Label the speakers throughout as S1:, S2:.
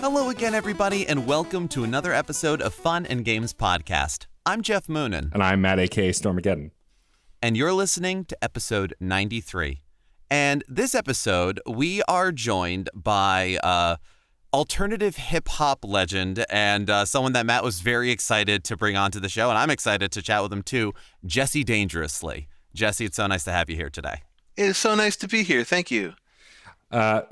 S1: Hello again, everybody, and welcome to another episode of Fun and Games Podcast. I'm Jeff Moonen.
S2: And I'm Matt, a.k.a. Stormageddon.
S1: And you're listening to episode 93. And this episode, we are joined by alternative hip-hop legend and someone that Matt was very excited to bring onto the show, and I'm excited to chat with him too, Jesse Dangerously. Jesse, it's so nice to have you here today.
S3: It is so nice to be here. Thank you.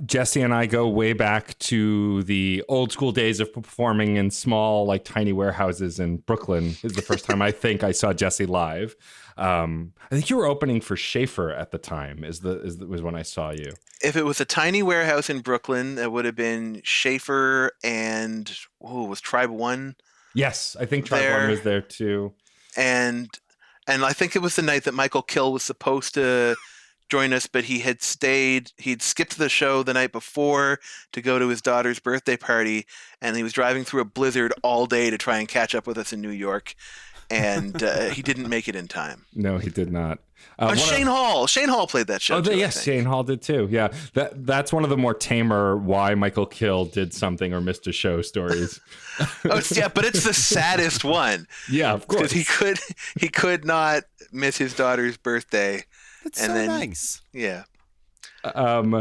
S2: Jesse and I go way back to the old school days of performing in small, like tiny warehouses in Brooklyn. Is the first time I think I saw Jesse live. I think you were opening for Schaefer at the time. Was when I saw you.
S3: If it was a tiny warehouse in Brooklyn, it would have been Schaefer and was Tribe One?
S2: Yes, I think Tribe One was there too.
S3: And I think it was the night that Michael Kill was supposed to join us, but he'd skipped the show the night before to go to his daughter's birthday party, and he was driving through a blizzard all day to try and catch up with us in New York, and he didn't make it in time.
S2: No, he did not.
S3: Shane Hall played that show.
S2: Yes, Shane Hall did too. Yeah, that's one of the more tamer why Michael Kill did something or missed a show stories.
S3: But it's the saddest one.
S2: Yeah, of course,
S3: because he could not miss his daughter's birthday.
S1: It's nice.
S3: Yeah.
S2: I'm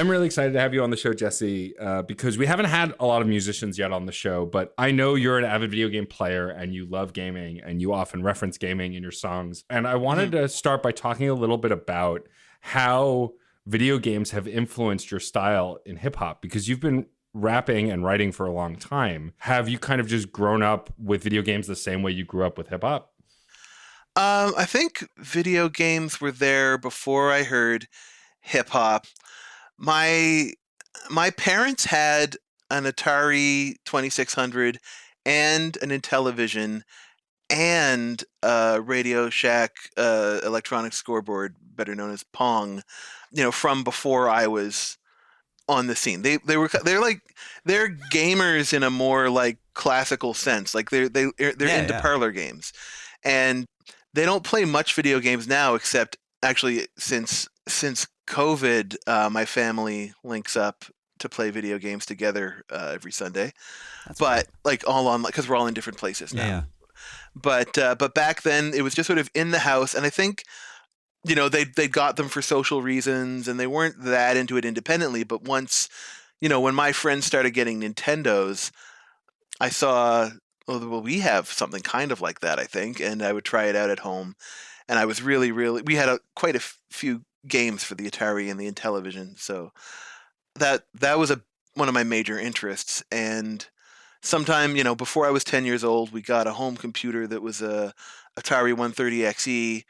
S2: really excited to have you on the show, Jesse, because we haven't had a lot of musicians yet on the show, but I know you're an avid video game player and you love gaming and you often reference gaming in your songs. And I wanted to start by talking a little bit about how video games have influenced your style in hip hop, because you've been rapping and writing for a long time. Have you kind of just grown up with video games the same way you grew up with hip hop?
S3: I think video games were there before I heard hip hop. My parents had an Atari 2600 and an Intellivision and a Radio Shack electronic scoreboard, better known as Pong, from before I was on the scene. They're gamers in a more like classical sense. Like they're into parlor games, and they don't play much video games now, except actually since COVID, my family links up to play video games together every Sunday. But like all online, because we're all in different places now.
S1: Yeah.
S3: But back then it was just sort of in the house, and I think they got them for social reasons, and they weren't that into it independently. But once when my friends started getting Nintendos, I saw, well, we have something kind of like that, I think, and I would try it out at home. And I was really, we had quite a few games for the Atari and the Intellivision, so that was one of my major interests. And sometime, before I was 10 years old, we got a home computer that was a Atari 130XE,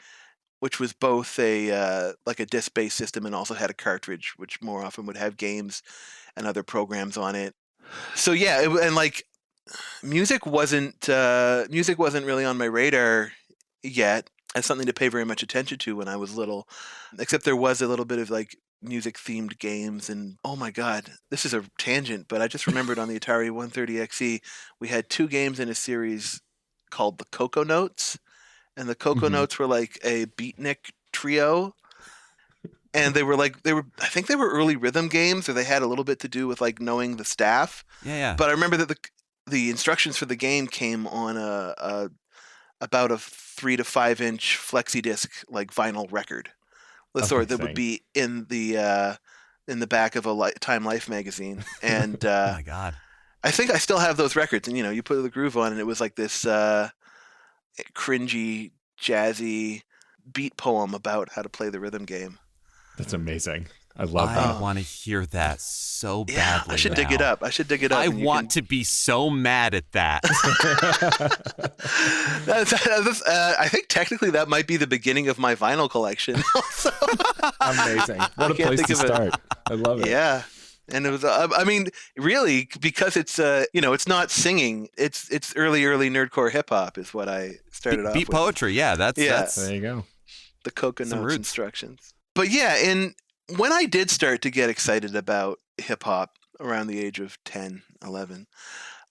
S3: which was both a disc-based system and also had a cartridge, which more often would have games and other programs on it. So yeah, music wasn't really on my radar yet as something to pay very much attention to when I was little, except there was a little bit of like music themed games. And oh my god, this is a tangent, but I just remembered on the Atari 130XE we had two games in a series called the Cocoa Notes, and the Cocoa Notes were like a beatnik trio, and they were I think they were early rhythm games, or they had a little bit to do with like knowing the staff.
S1: Yeah.
S3: But I remember that the instructions for the game came on about a 3 to 5 inch flexi disc, like vinyl record, the sort that would be in the back of a Time Life magazine. And
S1: oh my god,
S3: I think I still have those records. And you put the groove on, and it was like this cringy, jazzy beat poem about how to play the rhythm game.
S2: That's amazing. I love that.
S1: I want to hear that so badly.
S3: Yeah, I should dig it up.
S1: I want to be so mad at that.
S3: I think technically that might be the beginning of my vinyl collection.
S2: Amazing. What a place to start. I love it.
S3: Yeah. And it was, really, because it's, it's not singing. It's early nerdcore hip hop is what I started off with.
S1: Beat poetry. Yeah. That's
S2: there you go.
S3: The Cocoa Notes instructions. But yeah, when I did start to get excited about hip hop around the age of 10, 11,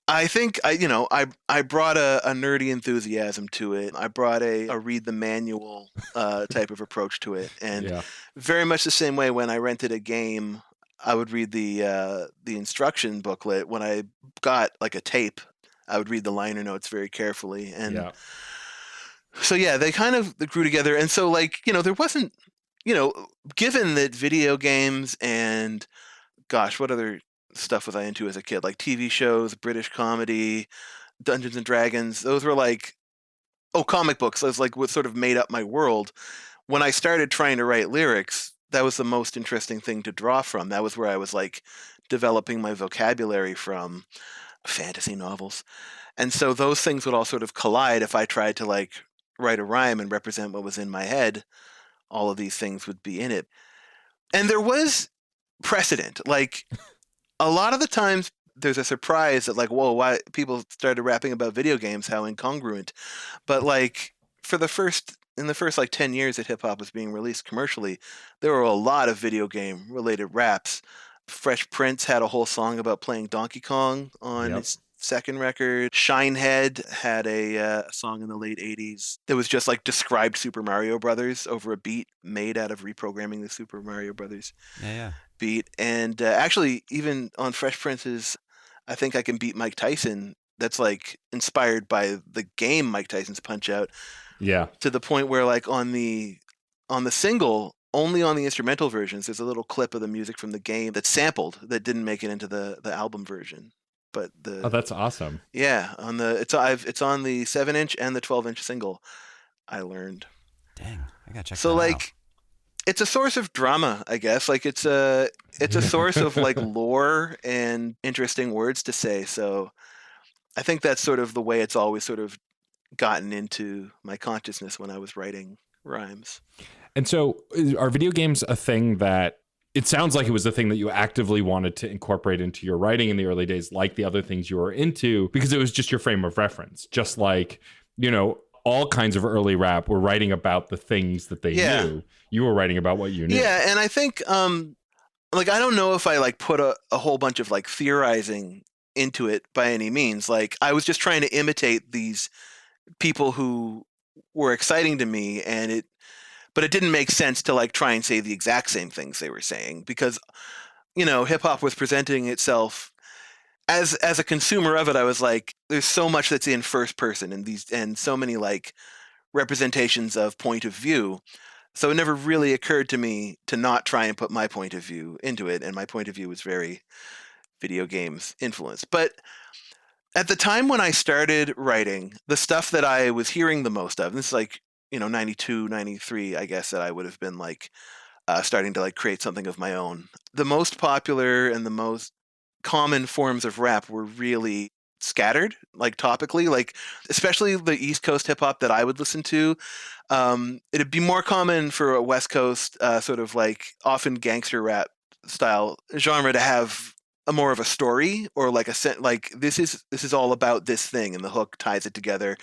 S3: I think I brought a nerdy enthusiasm to it. I brought a read the manual type of approach to it, and very much the same way when I rented a game, I would read the instruction booklet. When I got like a tape, I would read the liner notes very carefully. And so, yeah, they kind of grew together. And so, like, there wasn't, given that video games and, gosh, what other stuff was I into as a kid? Like TV shows, British comedy, Dungeons and Dragons. Those were like, comic books. That was like what sort of made up my world. When I started trying to write lyrics, that was the most interesting thing to draw from. That was where I was like developing my vocabulary from fantasy novels. And so those things would all sort of collide. If I tried to like write a rhyme and represent what was in my head, all of these things would be in it. And there was precedent. Like a lot of the times there's a surprise that like, whoa, why people started rapping about video games, how incongruent. But like in the first like 10 years that hip hop was being released commercially, there were a lot of video game related raps. Fresh Prince had a whole song about playing Donkey Kong on his second record. Shinehead had a song in the late 80s that was just like described Super Mario Brothers over a beat made out of reprogramming the Super Mario Brothers beat. And actually, even on Fresh Prince's I Think I Can Beat Mike Tyson, that's like inspired by the game Mike Tyson's Punch-Out.
S2: Yeah.
S3: To the point where like on the single, only on the instrumental versions, there's a little clip of the music from the game that's sampled that didn't make it into the album version. But
S2: that's awesome.
S3: Yeah, it's on the 7-inch and the 12-inch single. I learned.
S1: Dang, I gotta check.
S3: So
S1: that
S3: like,
S1: out.
S3: It's a source of drama, I guess. Like it's a source of like lore and interesting words to say. So I think that's sort of the way it's always sort of gotten into my consciousness when I was writing rhymes.
S2: And so are video games a thing that it sounds like it was a thing that you actively wanted to incorporate into your writing in the early days, like the other things you were into, because it was just your frame of reference, just like, all kinds of early rap were writing about the things that they knew. You were writing about what you knew.
S3: Yeah. And I think, like, I don't know if I like put a whole bunch of like theorizing into it by any means. Like I was just trying to imitate these people who were exciting to me, but it didn't make sense to like try and say the exact same things they were saying, because hip hop was presenting itself as a consumer of it. I was like, there's so much that's in first person and so many like representations of point of view. So it never really occurred to me to not try and put my point of view into it, and my point of view was very video games influenced. But at the time when I started writing, the stuff that I was hearing the most of, and this is like, 92, 93, I guess, that I would have been like starting to like create something of my own. The most popular and the most common forms of rap were really scattered, like topically, like especially the East Coast hip hop that I would listen to. It'd be more common for a West Coast sort of like often gangster rap style genre to have a more of a story, or like like this is all about this thing and the hook ties it together.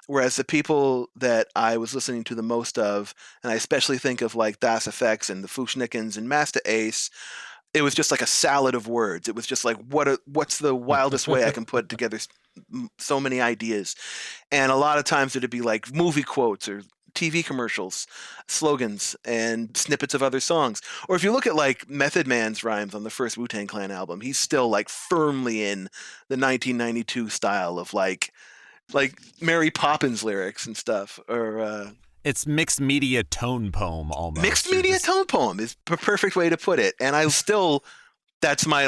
S3: Whereas the people that I was listening to the most of, and I especially think of like Das Effects and the Fushnikins and Masta Ace, it was just like a salad of words. It was just like, what's the wildest way I can put together so many ideas? And a lot of times it'd be like movie quotes or TV commercials, slogans, and snippets of other songs. Or if you look at like Method Man's rhymes on the first Wu-Tang Clan album, he's still like firmly in the 1992 style of like Mary Poppins lyrics and stuff. Or
S1: it's mixed media tone poem almost.
S3: Mixed media tone poem is a perfect way to put it. And I still, that's my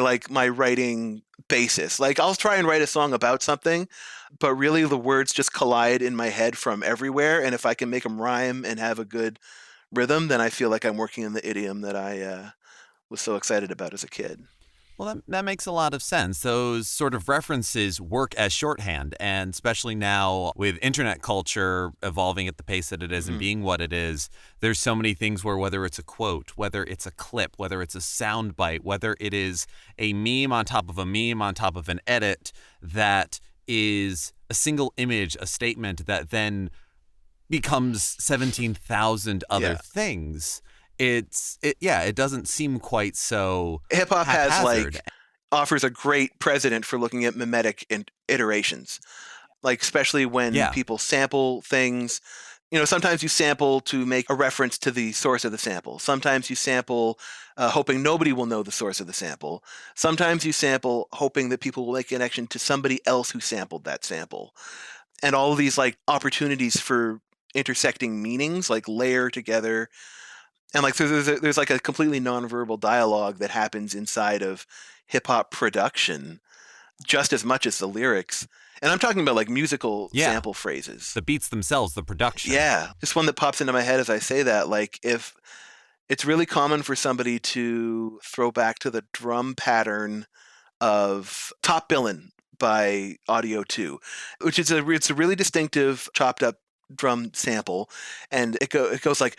S3: writing basis. Like I'll try and write a song about something, but really the words just collide in my head from everywhere. And if I can make them rhyme and have a good rhythm, then I feel like I'm working in the idiom that I was so excited about as a kid.
S1: Well, that makes a lot of sense. Those sort of references work as shorthand, and especially now with internet culture evolving at the pace that it is and being what it is, there's so many things where whether it's a quote, whether it's a clip, whether it's a sound bite, whether it is a meme on top of a meme on top of an edit that is a single image, a statement that then becomes 17,000 other things. It doesn't seem quite so
S3: hip hop has
S1: haphazard.
S3: Offers a great precedent for looking at mimetic iterations, like especially when people sample things. sometimes you sample to make a reference to the source of the sample. Sometimes you sample hoping nobody will know the source of the sample. Sometimes you sample hoping that people will make a connection to somebody else who sampled that sample. And all of these like opportunities for intersecting meanings like layer together. And like there's like a completely nonverbal dialogue that happens inside of hip hop production just as much as the lyrics. And I'm talking about like musical sample phrases.
S1: The beats themselves, the production.
S3: Yeah. Just one that pops into my head as I say that. Like if it's really common for somebody to throw back to the drum pattern of Top Billin' by Audio 2, which is it's a really distinctive chopped up drum sample. And it goes like,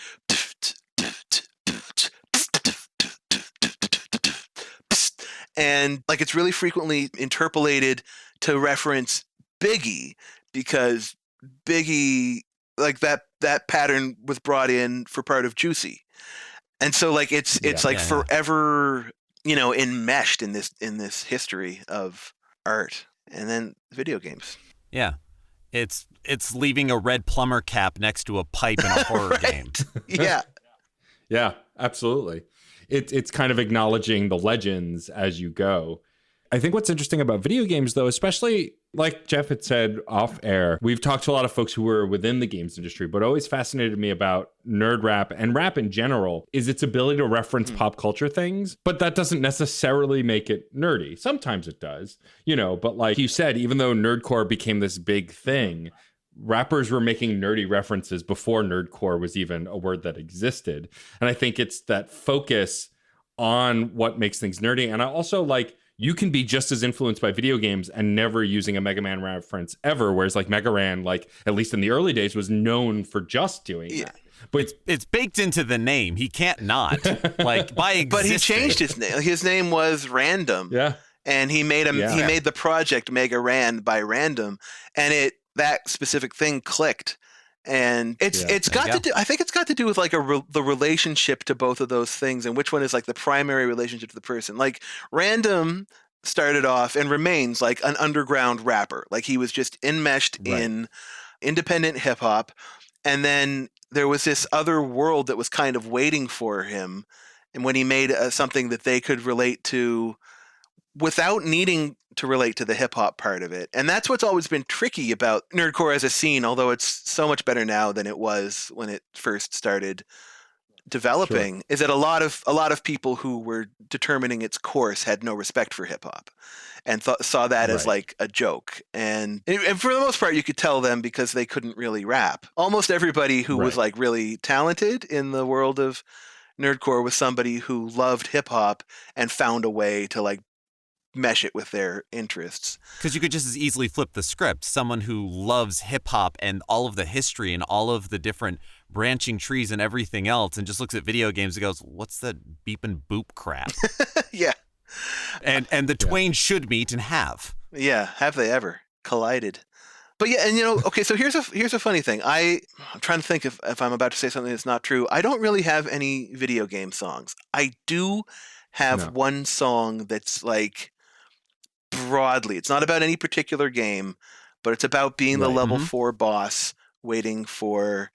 S3: and like it's really frequently interpolated to reference Biggie, because Biggie, like that pattern was brought in for part of Juicy. And so like it's forever, enmeshed in this history of art. And then video games.
S1: Yeah. It's leaving a red plumber cap next to a pipe in a horror game.
S3: Yeah.
S2: Yeah, absolutely. It's kind of acknowledging the legends as you go. I think what's interesting about video games, though, especially like Jeff had said off air, we've talked to a lot of folks who were within the games industry, but always fascinated me about nerd rap and rap in general is its ability to reference pop culture things. But that doesn't necessarily make it nerdy. Sometimes it does, but like you said, even though nerdcore became this big thing, rappers were making nerdy references before nerdcore was even a word that existed. And I think it's that focus on what makes things nerdy. And I also like, you can be just as influenced by video games and never using a Mega Man reference ever. Whereas like Mega Ran, like at least in the early days, was known for just doing that.
S1: But it's baked into the name. He can't not. Like by existing.
S3: But he changed his name. His name was Random.
S2: Yeah.
S3: And he made he made the project Mega Ran by Random, and that specific thing clicked. And it's got to do. I think it's got to do with like the relationship to both of those things, and which one is like the primary relationship to the person. Like Random started off and remains like an underground rapper. Like he was just enmeshed in independent hip hop, and then there was this other world that was kind of waiting for him. And when he made something that they could relate to without needing to relate to the hip hop part of it. And that's what's always been tricky about nerdcore as a scene, although it's so much better now than it was when it first started developing, is that a lot of people who were determining its course had no respect for hip hop and saw that as like a joke. And for the most part, you could tell them because they couldn't really rap. Almost everybody who was like really talented in the world of nerdcore was somebody who loved hip hop and found a way to like mesh it with their interests.
S1: Because you could just as easily flip the script. Someone who loves hip hop and all of the history and all of the different branching trees and everything else and just looks at video games and goes, what's that beep and boop crap?
S3: Yeah.
S1: And the twain should meet and have.
S3: Yeah. Have they ever collided? But yeah, and okay, so here's a funny thing. I'm trying to think if I'm about to say something that's not true. I don't really have any video game songs. I do have one song that's like broadly, it's not about any particular game, but it's about being the level 4 boss waiting for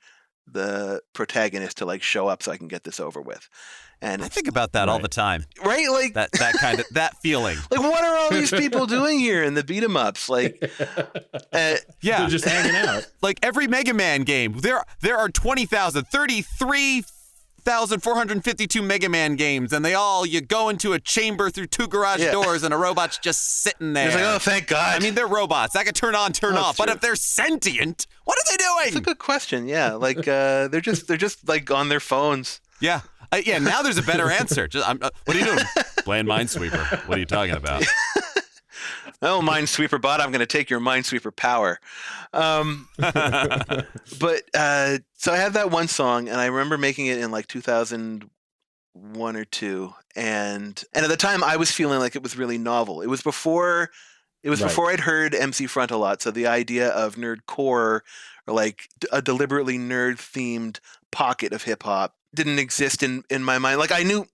S3: the protagonist to like show up so I can get this over with. And
S1: I think about that all the time.
S3: Right? Like
S1: that kind of that feeling.
S3: Like what are all these people doing here in the beat 'em ups? Like
S2: they're just hanging out.
S1: Like every Mega Man game, there are 33,452 Mega Man games, and you go into a chamber through 2 garage doors, and a robot's just sitting there.
S3: It's like, oh, thank God.
S1: I mean, they're robots. That could turn on, turn off.
S3: True.
S1: But if they're sentient, what are they doing?
S3: It's a good question. Yeah, like they're just like on their phones.
S1: Yeah. Now there's a better answer. What are you doing? Playing Minesweeper. What are you talking about?
S3: Oh, Minesweeper bot, I'm going to take your Minesweeper power. But so I have that one song, and I remember making it in like 2001 or 2, and at the time I was feeling like it was really novel. It was before I'd heard MC Front a lot, so the idea of nerdcore or like a deliberately nerd themed pocket of hip hop didn't exist in my mind. Like I knew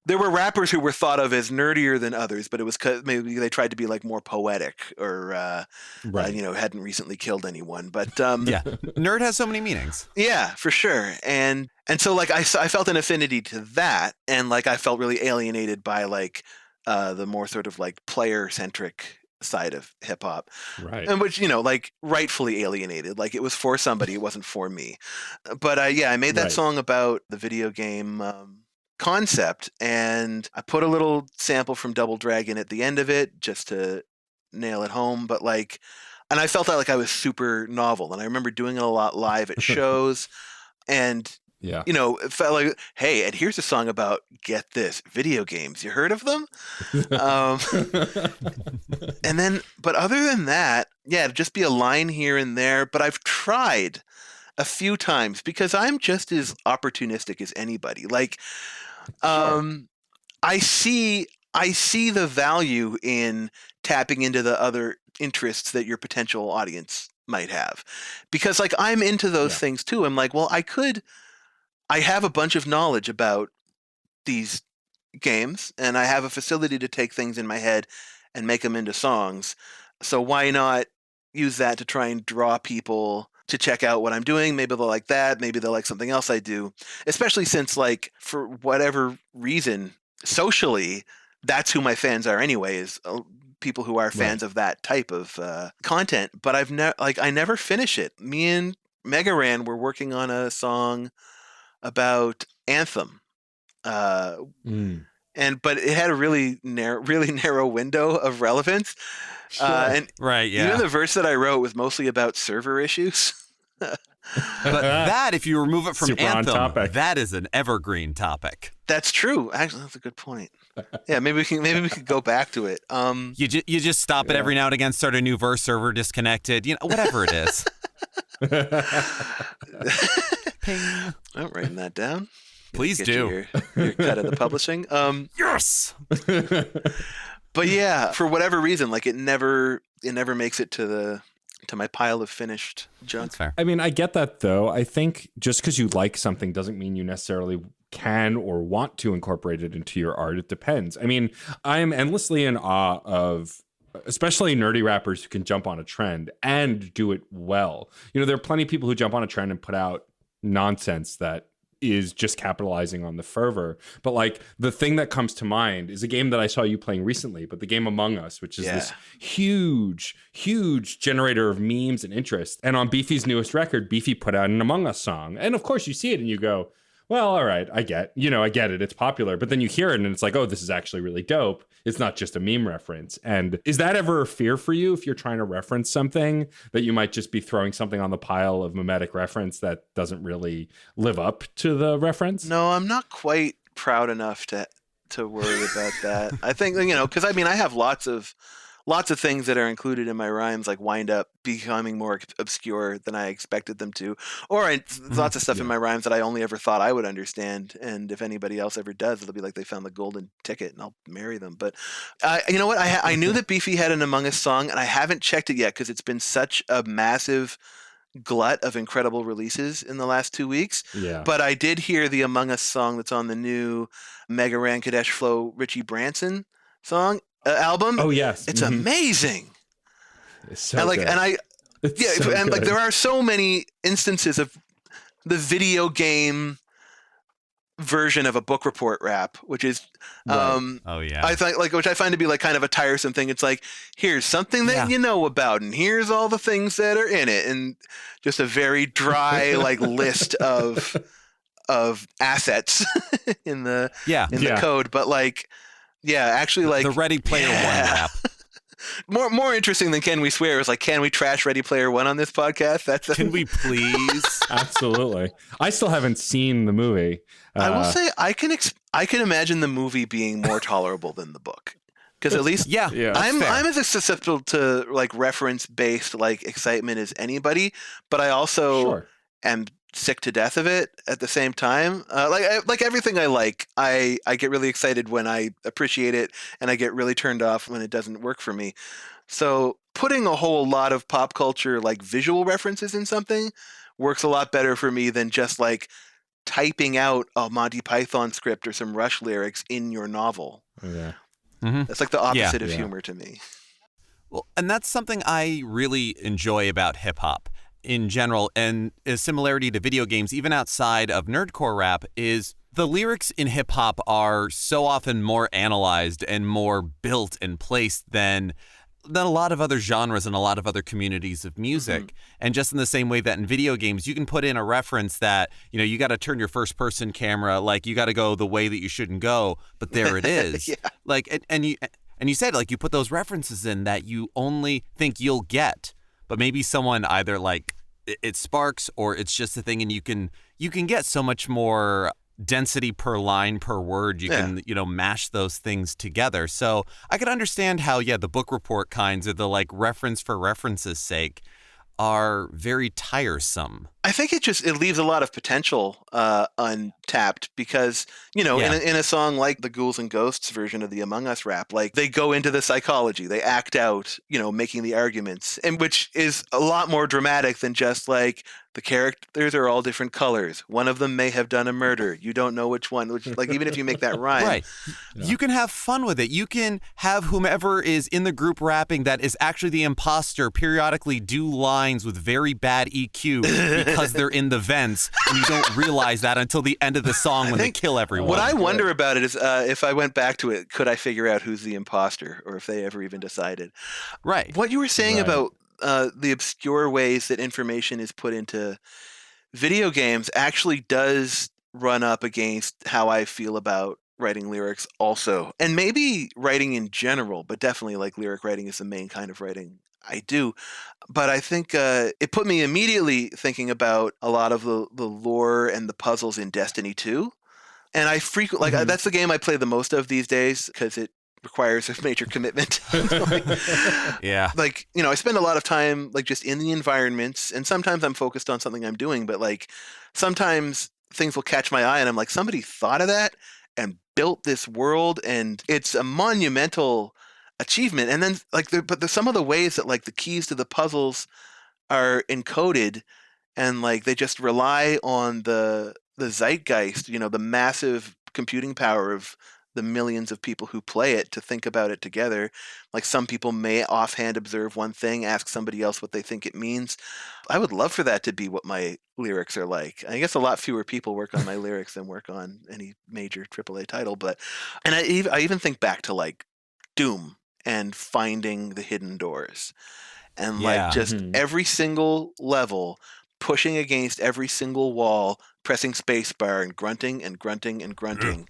S3: there were rappers who were thought of as nerdier than others, but it was maybe they tried to be like more poetic or,
S2: Right.
S3: hadn't recently killed anyone. But
S1: Yeah. Nerd has so many meanings.
S3: yeah, for sure. And so like I felt an affinity to that, and like I felt really alienated by like the more sort of like player centric side of hip hop,
S2: Right.
S3: and which like rightfully alienated. Like it was for somebody, it wasn't for me. But I made that
S2: Right.
S3: song about the video game concept, and I put a little sample from Double Dragon at the end of it just to nail it home. But like, and I felt like I was super novel, and I remember doing it a lot live at shows, and
S2: Yeah.
S3: it felt like, hey, and here's a song about, get this, video games. You heard of them? And then, but other than that, yeah, it'd just be a line here and there. But I've tried a few times because I'm just as opportunistic as anybody. Like, I see the value in tapping into the other interests that your potential audience might have, because like I'm into those things too. I'm like, well, I have a bunch of knowledge about these games, and I have a facility to take things in my head and make them into songs. So why not use that to try and draw people to check out what I'm doing? Maybe they'll like that. Maybe they'll like something else I do, especially since like for whatever reason, socially, that's who my fans are anyway, is people who are fans of that type of content. But I never finish it. Me and Megaran were working on a song about Anthem. But it had a really narrow window of relevance. And
S1: Right, yeah.
S3: even the verse that I wrote was mostly about server issues.
S1: But that, if you remove it from
S2: Super on
S1: Anthem,
S2: topic.
S1: that is an evergreen topic.
S3: That's true. Actually, that's a good point. Yeah, maybe we can go back to it.
S1: You just stop it every now and again, start a new verse, server disconnected, whatever it is. Ping.
S3: I'm writing that down.
S1: Please
S3: Get
S1: do.
S3: your cut of the publishing.
S1: Yes.
S3: But yeah, for whatever reason, like it never makes it to my pile of finished junk.
S1: That's fair.
S2: I mean, I get that though. I think just because you like something doesn't mean you necessarily can or want to incorporate it into your art. It depends. I mean, I'm endlessly in awe of especially nerdy rappers who can jump on a trend and do it well. There are plenty of people who jump on a trend and put out nonsense that is just capitalizing on the fervor. But like the thing that comes to mind is a game that I saw you playing recently, but the game Among Us, which is this huge generator of memes and interest. And on Beefy's newest record, Beefy put out an Among Us song. And of course you see it and you go, well, all right, I get it. It's popular. But then you hear it and it's like, oh, this is actually really dope. It's not just a meme reference. And is that ever a fear for you if you're trying to reference something, that you might just be throwing something on the pile of mimetic reference that doesn't really live up to the reference?
S3: No, I'm not quite proud enough to worry about that. I think, because I mean, I have lots of things that are included in my rhymes like wind up becoming more obscure than I expected them to, or lots of stuff in my rhymes that I only ever thought I would understand, and if anybody else ever does, it'll be like they found the golden ticket and I'll marry them. But you know what, I knew that Beefy had an Among Us song, and I haven't checked it yet because it's been such a massive glut of incredible releases in the last 2 weeks. But I did hear the Among Us song that's on the new Mega Ran Kadesh Flow Richie Branson song album.
S2: Oh yes,
S3: it's amazing.
S2: It's so
S3: and like,
S2: good.
S3: and I,
S2: It's so
S3: and like
S2: good.
S3: there are so many instances of the video game version of a book report rap, which is,
S1: Oh yeah,
S3: I think which I find to be like kind of a tiresome thing. It's like, here's something that you know about, and here's all the things that are in it, and just a very dry like list of assets in the code, but like. Yeah, actually, like
S1: the Ready Player One rap.
S3: More interesting than Can We Swear is like, can we trash Ready Player One on this podcast?
S1: Can we please?
S2: Absolutely. I still haven't seen the movie.
S3: I will say I can imagine the movie being more tolerable than the book, because at least I'm as susceptible to like reference based like excitement as anybody, but I also am sick to death of it at the same time. Like everything I get really excited when I appreciate it, and I get really turned off when it doesn't work for me. So putting a whole lot of pop culture like visual references in something works a lot better for me than just like typing out a Monty Python script or some Rush lyrics in your novel.
S2: Yeah.
S1: Mm-hmm.
S3: That's like the opposite of
S2: Yeah.
S3: humor to me.
S1: Well, and that's something I really enjoy about hip hop in general, and a similarity to video games, even outside of nerdcore rap, is the lyrics in hip hop are so often more analyzed and more built and placed than a lot of other genres and a lot of other communities of music.
S3: Mm-hmm.
S1: And just in the same way that in video games, you can put in a reference that, you got to turn your first person camera, like you got to go the way that you shouldn't go, but there it is.
S3: Yeah.
S1: Like, and you said, like, you put those references in that you only think you'll get, but maybe someone either like it sparks or it's just a thing, and you can get so much more density per line per word. You can mash those things together. So I could understand how the book report kinds, or the like reference for reference's sake, are very tiresome.
S3: I think it leaves a lot of potential untapped because, in a song like the Ghouls and Ghosts version of the Among Us rap, like they go into the psychology, they act out, making the arguments, and which is a lot more dramatic than just like the characters are all different colors. One of them may have done a murder. You don't know which one, which like even if you make that rhyme.
S1: Right. Yeah. You can have fun with it. You can have whomever is in the group rapping that is actually the imposter periodically do lines with very bad EQ because they're in the vents, and you don't realize that until the end of the song when they kill everyone.
S3: What I wonder about it is if I went back to it, could I figure out who's the imposter, or if they ever even decided?
S1: Right.
S3: What you were saying about the obscure ways that information is put into video games actually does run up against how I feel about writing lyrics also. And maybe writing in general, but definitely like lyric writing is the main kind of writing I do. But I think it put me immediately thinking about a lot of the lore and the puzzles in Destiny 2. And I frequently, that's the game I play the most of these days because it requires a major commitment.
S1: Yeah.
S3: Like, I spend a lot of time like just in the environments, and sometimes I'm focused on something I'm doing, but like sometimes things will catch my eye and I'm like, somebody thought of that and built this world, and it's a monumental achievement. And then like but some of the ways that like the keys to the puzzles are encoded, and like they just rely on the zeitgeist, the massive computing power of the millions of people who play it to think about it together. Like some people may offhand observe one thing, ask somebody else what they think it means. I would love for that to be what my lyrics are like. I guess a lot fewer people work on my lyrics than work on any major AAA title, and I even think back to like Doom and finding the hidden doors, and like just every single level, pushing against every single wall, pressing spacebar and grunting and grunting and grunting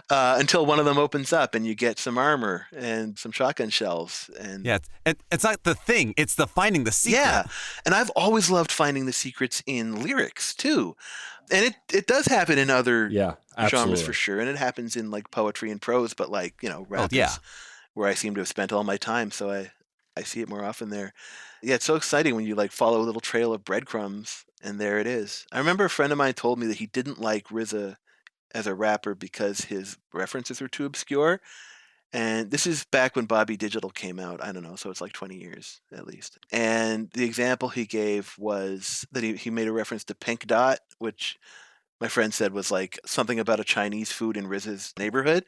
S3: until one of them opens up and you get some armor and some shotgun shells. And
S1: it's not the thing, it's the finding the secret.
S3: Yeah, and I've always loved finding the secrets in lyrics too. And it does happen in other genres for sure, and it happens in like poetry and prose, but like, rap is where I seem to have spent all my time, so I see it more often there. Yeah, it's so exciting when you like follow a little trail of breadcrumbs and there it is. I remember a friend of mine told me that he didn't like RZA as a rapper because his references were too obscure. And this is back when Bobby Digital came out. I don't know, so it's like 20 years at least. And the example he gave was that he made a reference to Pink Dot, which my friend said was like something about a Chinese food in Riz's neighborhood.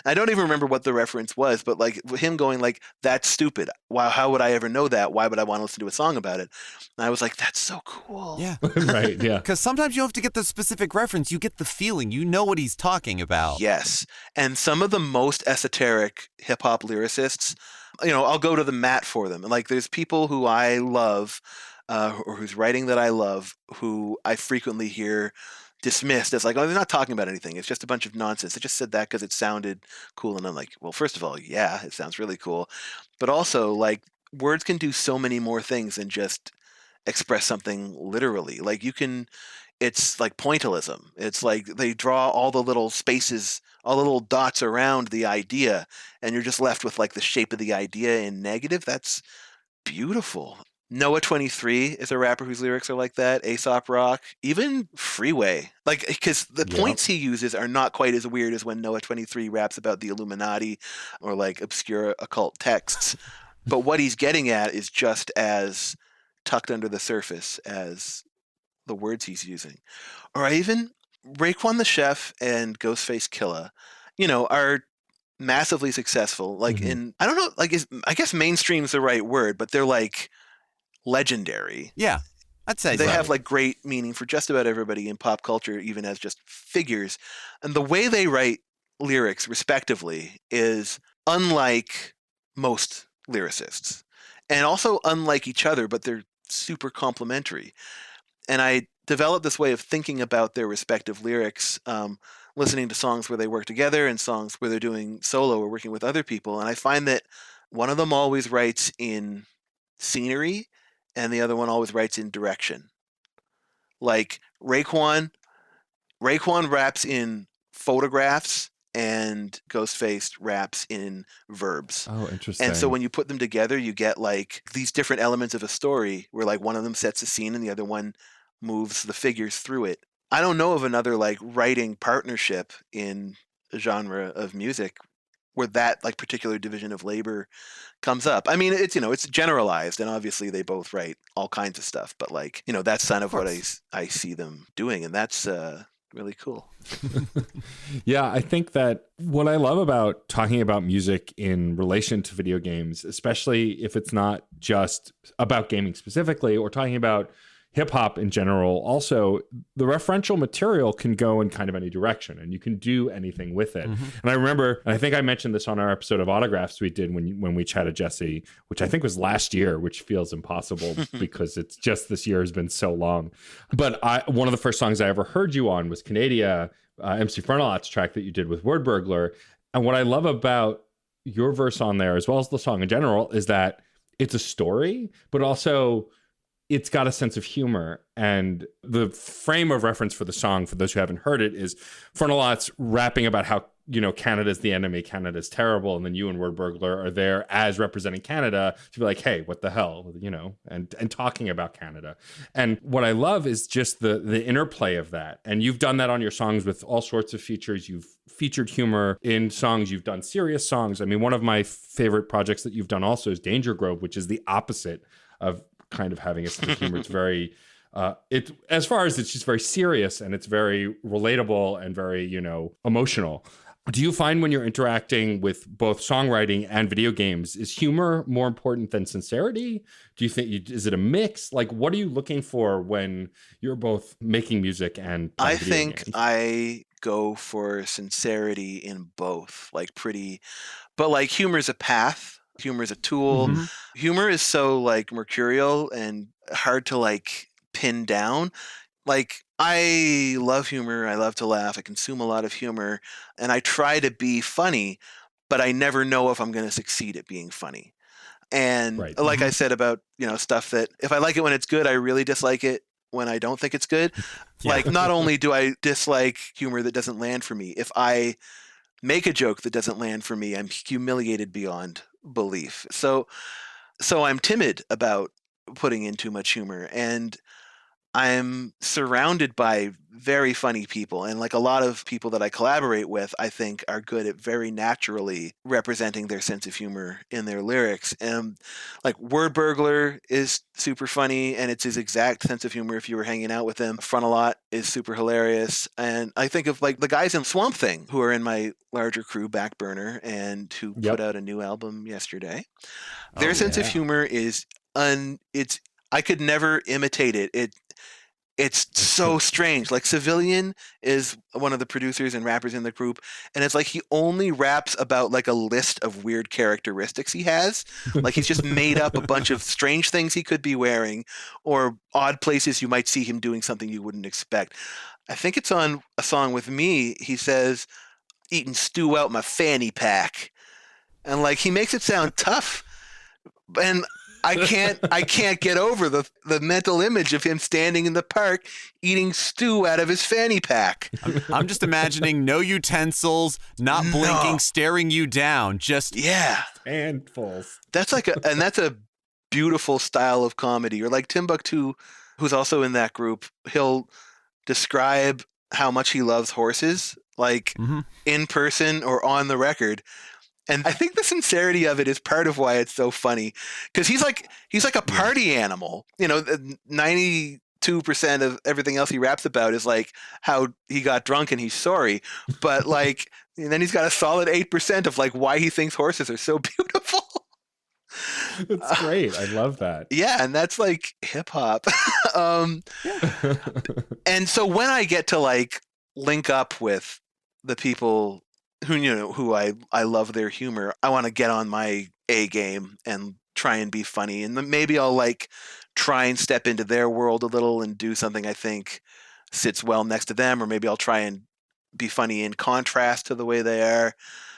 S3: I don't even remember what the reference was, but like him going like, that's stupid. Wow, how would I ever know that? Why would I want to listen to a song about it? And I was like, that's so cool.
S1: Yeah.
S2: Right, yeah.
S1: Because sometimes you don't have to get the specific reference. You get the feeling. You know what he's talking about.
S3: Yes. And some of the most esoteric hip hop lyricists, I'll go to the mat for them. Like there's people who I love or whose writing that I love, who I frequently hear dismissed as like, oh, they're not talking about anything. It's just a bunch of nonsense. They just said that because it sounded cool. And I'm like, well, first of all, yeah, it sounds really cool. But also, like, words can do so many more things than just express something literally. Like it's like pointillism. It's like they draw all the little spaces, all the little dots around the idea, and you're just left with like the shape of the idea in negative. That's beautiful. Noah 23 is a rapper whose lyrics are like that. Aesop Rock, even Freeway. Like, because the points he uses are not quite as weird as when Noah 23 raps about the Illuminati or like obscure occult texts. But what he's getting at is just as tucked under the surface as the words he's using. Or even Raekwon the Chef and Ghostface Killah, are massively successful. Like I don't know, like I guess mainstream's the right word, but they're like legendary.
S1: Yeah, I'd say
S3: They
S1: so.
S3: have like great meaning for just about everybody in pop culture, even as just figures. And the way they write lyrics, respectively, is unlike most lyricists, and also unlike each other, but they're super complementary. And I developed this way of thinking about their respective lyrics, listening to songs where they work together and songs where they're doing solo or working with other people. And I find that one of them always writes in scenery and the other one always writes in direction. Like Raekwon raps in photographs and Ghostface raps in verbs.
S2: Oh, interesting.
S3: And so when you put them together, you get like these different elements of a story where like one of them sets a scene and the other one moves the figures through it. I don't know of another like writing partnership in a genre of music where that like particular division of labor comes up. I mean, it's generalized, and obviously they both write all kinds of stuff, but like, that's kind of what I see them doing, and that's really cool.
S2: Yeah, I think that what I love about talking about music in relation to video games, especially if it's not just about gaming specifically or talking about hip hop in general, also the referential material can go in kind of any direction and you can do anything with it. And I remember, and I think I mentioned this on our episode of Autographs we did when we chatted Jesse, which I think was last year, which feels impossible because it's just this year has been so long. But one of the first songs I ever heard you on was Canada, MC Frontalot's track that you did with Word Burglar. And what I love about your verse on there, as well as the song in general, is that it's a story, but also it's got a sense of humor. And the frame of reference for the song, for those who haven't heard it, is Frontalot's rapping about how, Canada's the enemy, Canada's terrible. And then you and Word Burglar are there as representing Canada to be like, hey, what the hell, and talking about Canada. And what I love is just the interplay of that. And you've done that on your songs with all sorts of features. You've featured humor in songs. You've done serious songs. I mean, one of my favorite projects that you've done also is Danger Grove, which is the opposite of kind of having a sense of humor. It's very, as far as it's just very serious and it's very relatable and very, emotional. Do you find when you're interacting with both songwriting and video games, is humor more important than sincerity? Do you think, is it a mix? Like, what are you looking for when you're both making music and
S3: I
S2: video
S3: think
S2: games?
S3: I go for sincerity in both, but like humor is a path. Humor is a tool. Humor is so like mercurial and hard to like pin down. Like, I love humor. I love to laugh. I consume a lot of humor, and I try to be funny, but I never know if I'm going to succeed at being funny. And
S2: Right.
S3: like I said about, stuff that if I like it when it's good, I really dislike it when I don't think it's good.
S1: Yeah.
S3: Like, not only do I dislike humor that doesn't land for me, if I make a joke that doesn't land for me, I'm humiliated beyond belief. So I'm timid about putting in too much humor, and I'm surrounded by very funny people, and like a lot of people that I collaborate with, I think are good at very naturally representing their sense of humor in their lyrics. And like Word Burglar is super funny, and it's his exact sense of humor if you were hanging out with him. Frontalot is super hilarious. And I think of like the guys in Swamp Thing who are in my larger crew, Backburner, and who put out a new album yesterday. Their sense of humor is I could never imitate it. It's so strange. Like, Civilian is one of the producers and rappers in the group, and it's like he only raps about like a list of weird characteristics he has. Like, he's just made up a bunch of strange things he could be wearing or odd places you might see him doing something you wouldn't expect. I think it's on a song with me. He says, eating stew out my fanny pack. And like, he makes it sound tough. And I can't get over the mental image of him standing in the park eating stew out of his fanny pack.
S1: I'm just imagining no utensils, not blinking, staring you down. Just
S2: handfuls.
S3: That's a beautiful style of comedy. Or like Timbuktu, who's also in that group, he'll describe how much he loves horses, like in person or on the record. And I think the sincerity of it is part of why it's so funny, because he's like a party animal. 90% 2% of everything else he raps about is like how he got drunk and he's sorry. But like, and then he's got a solid 8% of like why he thinks horses are so beautiful.
S2: That's great. I love that.
S3: Yeah, and that's like hip hop. And so when I get to like link up with the people who I love their humor, I want to get on my A game and try and be funny, and then maybe I'll like try and step into their world a little and do something I think sits well next to them, or maybe I'll try and be funny in contrast to the way they are.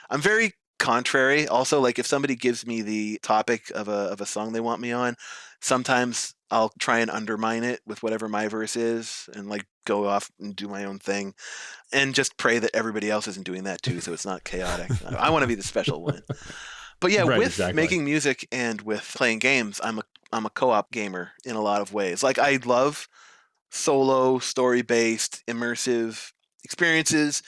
S3: I'm very contrary. Also, like if somebody gives me the topic of a song they want me on, sometimes I'll try and undermine it with whatever my verse is and like go off and do my own thing and just pray that everybody else isn't doing that too, so it's not chaotic. I want to be the special one. But yeah,
S2: Right,
S3: with
S2: exactly.
S3: making music and with playing games, I'm a co-op gamer in a lot of ways. Like I love solo, story-based, immersive experiences,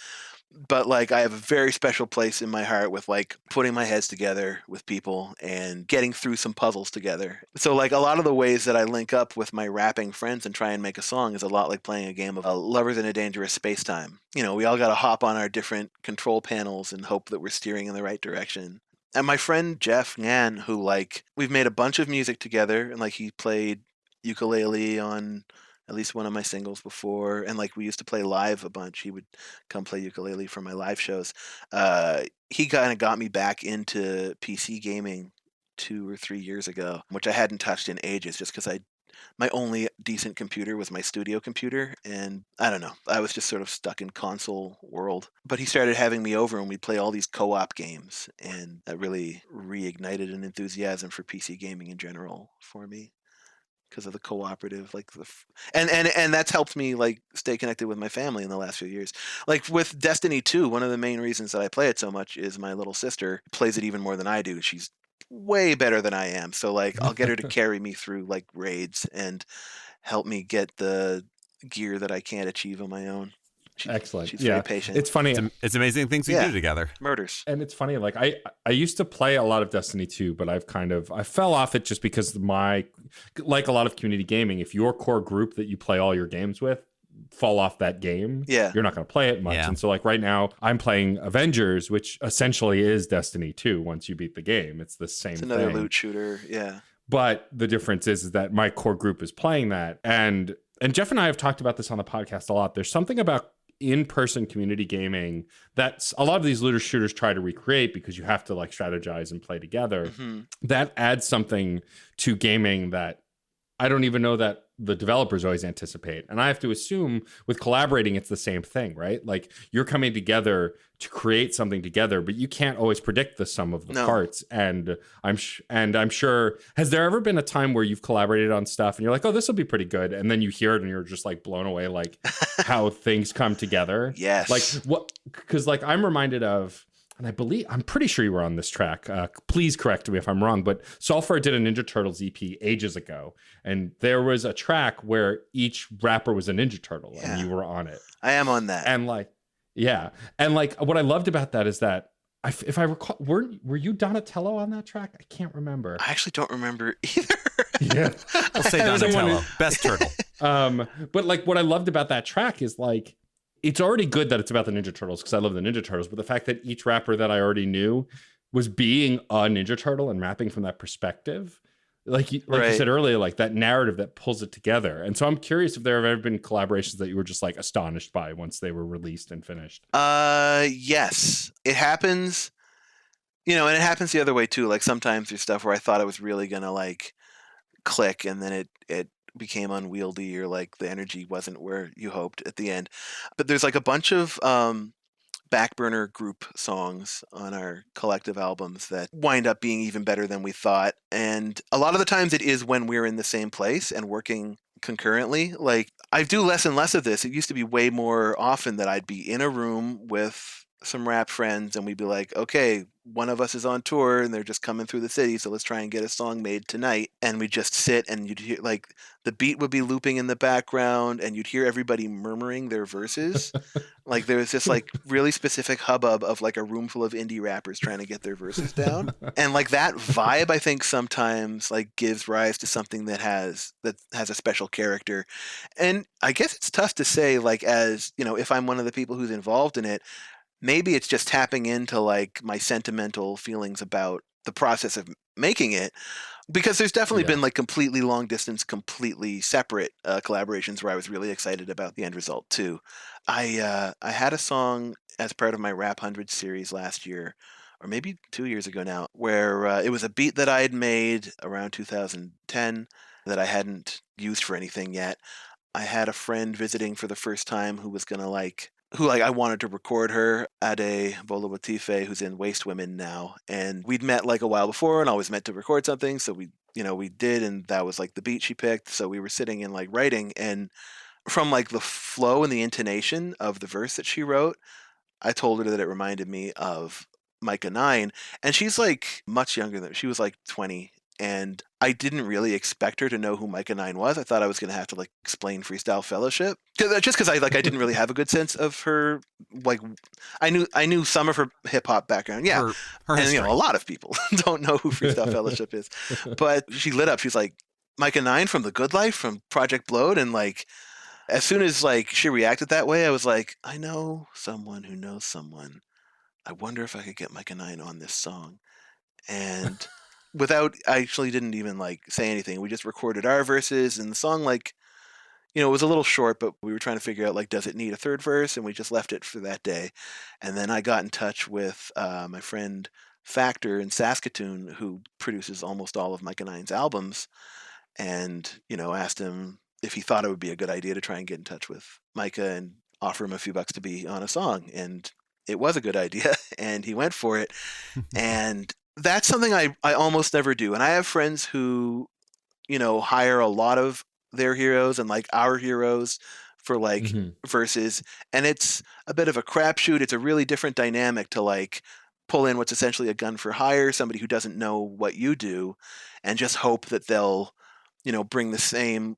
S3: but like I have a very special place in my heart with like putting my heads together with people and getting through some puzzles together. So like a lot of the ways that I link up with my rapping friends and try and make a song is a lot like playing a game of Lovers in a Dangerous Space-Time. You know, we all got to hop on our different control panels and hope that we're steering in the right direction. And my friend Jeff Ngan, who like we've made a bunch of music together, and like he played ukulele on at least one of my singles before, and like we used to play live a bunch. He would come play ukulele for my live shows. He kind of got me back into PC gaming 2 or 3 years ago, which I hadn't touched in ages, just because my only decent computer was my studio computer, and I don't know, I was just sort of stuck in console world. But he started having me over and we'd play all these co-op games, and that really reignited an enthusiasm for PC gaming in general for me because of the cooperative, like and that's helped me like stay connected with my family in the last few years. Like with Destiny 2, one of the main reasons that I play it so much is my little sister plays it even more than I do. She's way better than I am. So like I'll get her to carry me through like raids and help me get the gear that I can't achieve on my own.
S2: Excellent.
S3: She's very patient.
S2: It's funny.
S1: It's amazing things we do together.
S3: Murders.
S2: And it's funny, like I used to play a lot of Destiny 2, but I fell off it just because like a lot of community gaming, if your core group that you play all your games with fall off that game, you're not going to play it much. And so like right now I'm playing Avengers, which essentially is Destiny 2 once you beat the game. It's the same thing. It's
S3: another loot shooter,
S2: But the difference is that my core group is playing that. And Jeff and I have talked about this on the podcast a lot. There's something about in-person community gaming that a lot of these looter shooters try to recreate because you have to like strategize and play together. Mm-hmm. That adds something to gaming that I don't even know that the developers always anticipate. And I have to assume with collaborating, it's the same thing, right? Like you're coming together to create something together, but you can't always predict the sum of the parts. And I'm sure, has there ever been a time where you've collaborated on stuff and you're like, oh, this will be pretty good. And then you hear it and you're just like blown away, like how things come together.
S3: Yes.
S2: Like what, cause like I'm reminded of, and I'm pretty sure you were on this track. Please correct me if I'm wrong, but Sulfur did a Ninja Turtles EP ages ago. And there was a track where each rapper was a Ninja Turtle and you were on it.
S3: I am on that.
S2: And like, and like what I loved about that is that if I recall, were you Donatello on that track? I can't remember.
S3: I actually don't remember either.
S2: Yeah.
S1: I'll say Donatello, best turtle.
S2: But like what I loved about that track is like, it's already good that it's about the Ninja Turtles because I love the Ninja Turtles, but the fact that each rapper that I already knew was being a Ninja Turtle and rapping from that perspective, like you said earlier, like that narrative that pulls it together. And so I'm curious if there have ever been collaborations that you were just like astonished by once they were released and finished.
S3: Yes, it happens, and it happens the other way too. Like sometimes there's stuff where I thought it was really going to like click and then it became unwieldy or like the energy wasn't where you hoped at the end. But there's like a bunch of back burner group songs on our collective albums that wind up being even better than we thought. And a lot of the times it is when we're in the same place and working concurrently. Like I do less and less of this. It used to be way more often that I'd be in a room with some rap friends and we'd be like, okay, one of us is on tour and they're just coming through the city, so let's try and get a song made tonight. And we'd just sit and you'd hear like the beat would be looping in the background and you'd hear everybody murmuring their verses. Like there was this like really specific hubbub of like a room full of indie rappers trying to get their verses down. And like that vibe, I think sometimes like gives rise to something that has a special character. And I guess it's tough to say, like, as you know, if I'm one of the people who's involved in it, maybe it's just tapping into like my sentimental feelings about the process of making it, because there's definitely been like completely long distance, completely separate collaborations where I was really excited about the end result too. I had a song as part of my Rap 100 series last year, or maybe 2 years ago now, where it was a beat that I had made around 2010 that I hadn't used for anything yet. I had a friend visiting for the first time who was gonna I wanted to record her, Ade Bola Watife, who's in Waste Women now. And we'd met like a while before and always meant to record something. So we did, and that was like the beat she picked. So we were sitting and like writing, and from like the flow and the intonation of the verse that she wrote, I told her that it reminded me of Micah 9. And she's like much younger than she was like 20. And I didn't really expect her to know who Micah 9 was. I thought I was going to have to like explain Freestyle Fellowship, just because I didn't really have a good sense of her. Like, I knew some of her hip hop background, yeah,
S1: her
S3: and
S1: history.
S3: a lot of people don't know who Freestyle Fellowship is. But she lit up. She's like, Micah 9 from The Good Life, from Project Blowed, and like as soon as like she reacted that way, I was like, I know someone who knows someone. I wonder if I could get Micah 9 on this song. And I actually didn't even like say anything. We just recorded our verses, and the song it was a little short, but we were trying to figure out like, does it need a third verse? And we just left it for that day. And then I got in touch with my friend Factor in Saskatoon, who produces almost all of Micah 9's albums, and asked him if he thought it would be a good idea to try and get in touch with Micah and offer him a few bucks to be on a song. And it was a good idea, and he went for it. And that's something I almost never do. And I have friends who, hire a lot of their heroes and like our heroes for like verses. And it's a bit of a crapshoot. It's a really different dynamic to like pull in what's essentially a gun for hire, somebody who doesn't know what you do, and just hope that they'll, bring the same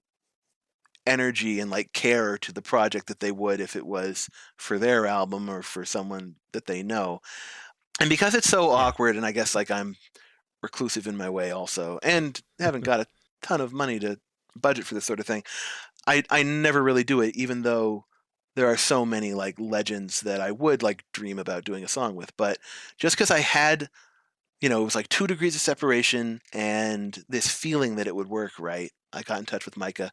S3: energy and like care to the project that they would if it was for their album or for someone that they know. And because it's so awkward, and I guess like I'm reclusive in my way also, and haven't got a ton of money to budget for this sort of thing, I never really do it, even though there are so many like legends that I would like dream about doing a song with. But just because I had, it was like 2 degrees of separation and this feeling that it would work right, I got in touch with Micah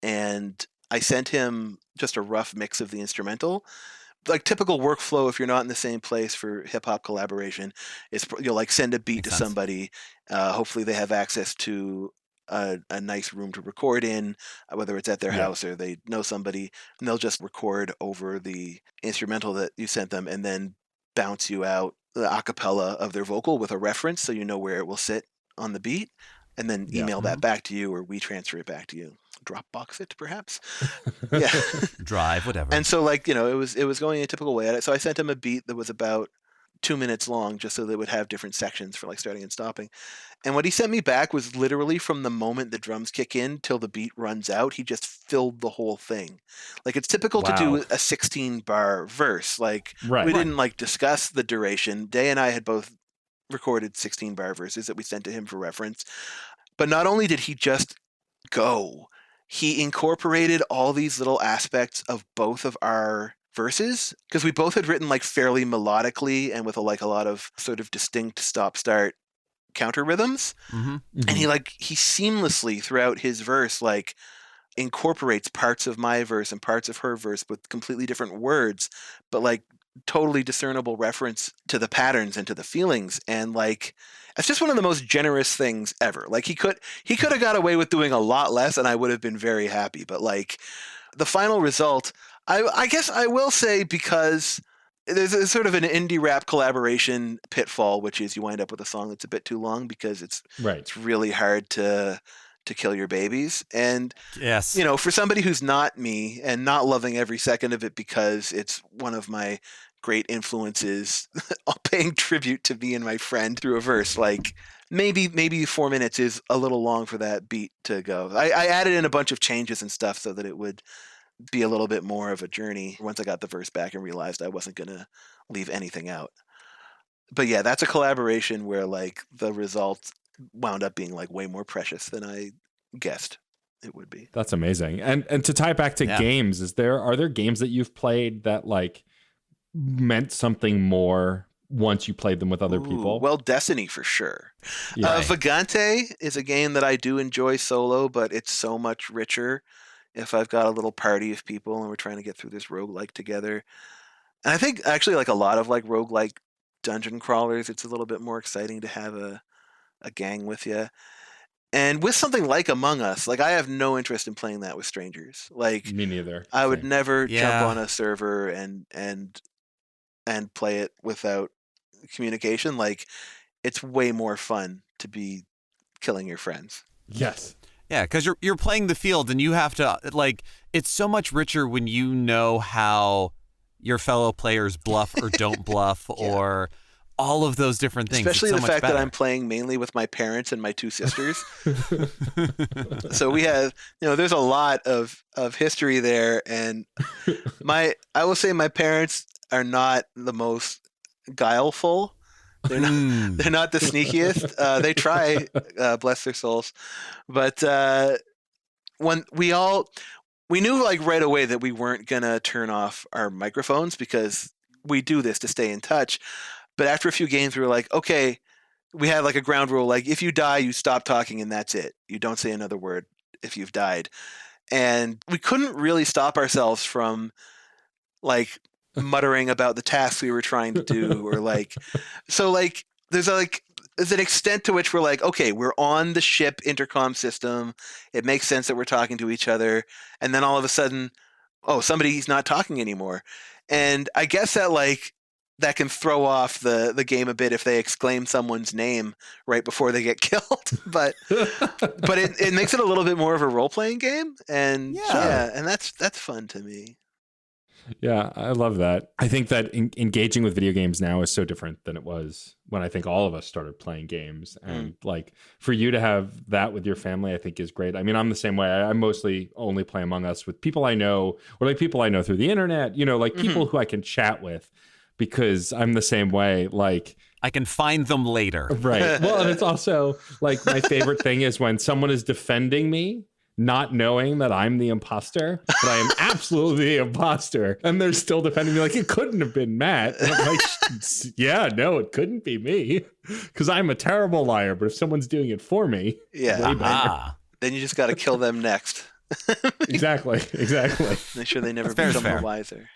S3: and I sent him just a rough mix of the instrumental. Like typical workflow, if you're not in the same place for hip hop collaboration, is you'll like send a beat
S1: Makes
S3: to
S1: sense.
S3: somebody. Hopefully they have access to a nice room to record in, whether it's at their house or they know somebody, and they'll just record over the instrumental that you sent them, and then bounce you out the acapella of their vocal with a reference, so you know where it will sit on the beat, and then email that back to you, or we transfer it back to you. Dropbox it, perhaps. Yeah.
S1: Drive, whatever.
S3: And so like, it was going a typical way at it. So I sent him a beat that was about 2 minutes long, just so they would have different sections for like starting and stopping. And what he sent me back was literally from the moment the drums kick in till the beat runs out, he just filled the whole thing. Like it's typical to do a 16-bar verse. Like we didn't like discuss the duration. Day and I had both recorded 16-bar verses that we sent to him for reference. But not only did he just go, he incorporated all these little aspects of both of our verses, because we both had written like fairly melodically and with a lot of sort of distinct stop-start counter rhythms. And he seamlessly throughout his verse like incorporates parts of my verse and parts of her verse with completely different words, but like totally discernible reference to the patterns and to the feelings. And like it's just one of the most generous things ever. Like he could have got away with doing a lot less and I would have been very happy. But like the final result, I guess I will say, because there's sort of an indie rap collaboration pitfall, which is you wind up with a song that's a bit too long because it's really hard to kill your babies. And for somebody who's not me and not loving every second of it because it's one of my great influences paying tribute to me and my friend through a verse. Like maybe 4 minutes is a little long for that beat to go. I added in a bunch of changes and stuff so that it would be a little bit more of a journey once I got the verse back and realized I wasn't going to leave anything out. But yeah, that's a collaboration where like the result wound up being like way more precious than I guessed it would be.
S2: That's amazing. And to tie it back to games, are there games that you've played that like meant something more once you played them with other people?
S3: Well, Destiny for sure.
S2: Yeah.
S3: Vagante is a game that I do enjoy solo, but it's so much richer if I've got a little party of people and we're trying to get through this roguelike together. And I think actually like a lot of like roguelike dungeon crawlers, it's a little bit more exciting to have a gang with you. And with something like Among Us, like I have no interest in playing that with strangers. Like
S2: me neither.
S3: I would never
S1: Yeah.
S3: jump on a server and play it without communication. Like it's way more fun to be killing your friends.
S2: Yes.
S1: Yeah, because you're playing the field and you have to like. It's so much richer when you know how your fellow players bluff or don't bluff or all of those different things.
S3: Especially
S1: it's so
S3: the
S1: much
S3: fact
S1: better.
S3: that I'm playing mainly with my parents and my two sisters. So we have, there's a lot of history there, and I will say my parents are not the most guileful. They're not the sneakiest. They try, bless their souls. But when we knew like right away that we weren't gonna turn off our microphones because we do this to stay in touch. But after a few games, we were like, okay, we had like a ground rule, like if you die, you stop talking and that's it. You don't say another word if you've died. And we couldn't really stop ourselves from like muttering about the tasks we were trying to do or like, so like there's an extent to which we're like, okay, we're on the ship intercom system. It makes sense that we're talking to each other. And then all of a sudden, somebody's not talking anymore. And I guess that can throw off the game a bit if they exclaim someone's name right before they get killed. But it makes it a little bit more of a role-playing game. And and that's fun to me.
S2: Yeah, I love that. I think that engaging with video games now is so different than it was when I think all of us started playing games. And like for you to have that with your family, I think is great. I mean, I'm the same way. I mostly only play Among Us with people I know or like people I know through the internet, like people who I can chat with because I'm the same way. Like
S1: I can find them later.
S2: Right. Well, and it's also like my favorite thing is when someone is defending me, not knowing that I'm the imposter, but I am absolutely the imposter. And they're still defending me like, it couldn't have been Matt. And I'm like, yeah, no, it couldn't be me because I'm a terrible liar. But if someone's doing it for me, way better.
S3: Then you just got to kill them next.
S2: Exactly.
S3: Make sure they never become the wiser.